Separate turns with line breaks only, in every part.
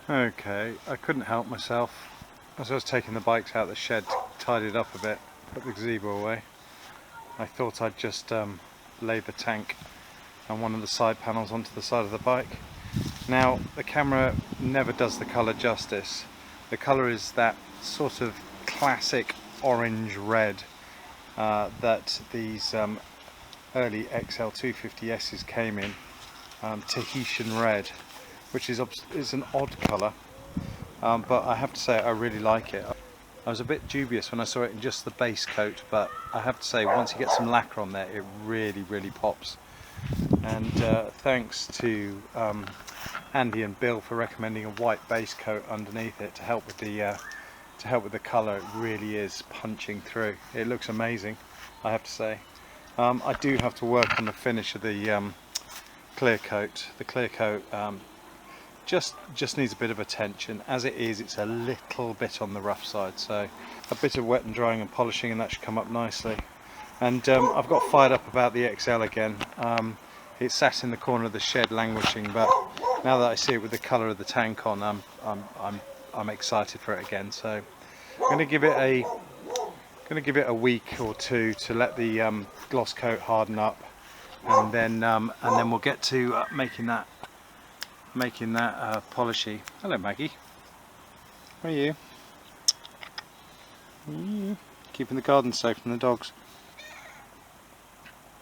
Okay, I couldn't help myself. As I was taking the bikes out of the shed to tidy it up a bit, put the gazebo away, I thought I'd just lay the tank and one of the side panels onto the side of the bike. Now, the camera never does the colour justice. The colour is that sort of classic orange red that these early XL250s came in, Tahitian red, which is an odd colour, but I have to say I really like it. I was a bit dubious when I saw it in just the base coat, but I have to say once you get some lacquer on there, it really pops. And thanks to Andy and Bill for recommending a white base coat underneath it to help with the colour. It really is punching through. It looks amazing, I have to say. I do have to work on the finish of the clear coat. The clear coat just needs a bit of attention. As it is, it's a little bit on the rough side, so a bit of wet and drying and polishing and that should come up nicely. And I've got fired up about the XL again. It sat in the corner of the shed languishing, but now that I see it with the colour of the tank on, I'm excited for it again. So I'm going to give it a week or two to let the gloss coat harden up, and then we'll get to making that polishy. Hello Maggie, where are you? Keeping the garden safe from the dogs.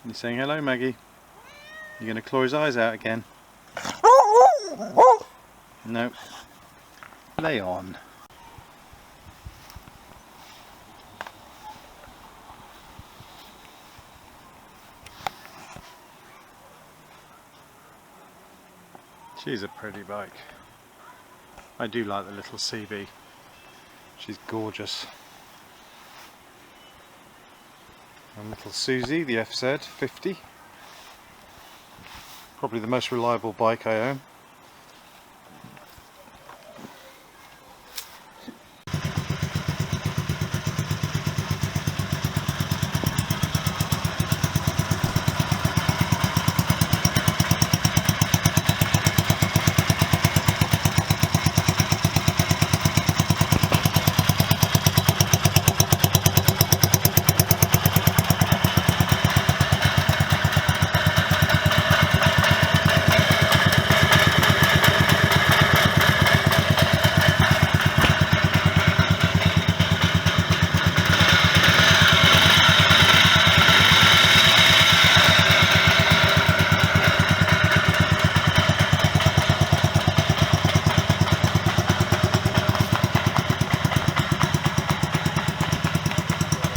You're saying hello Maggie? You're going to claw his eyes out again? No. Lay on. She's a pretty bike. I do like the little CB. She's gorgeous. And little Susie, the FZ50. Probably the most reliable bike I own.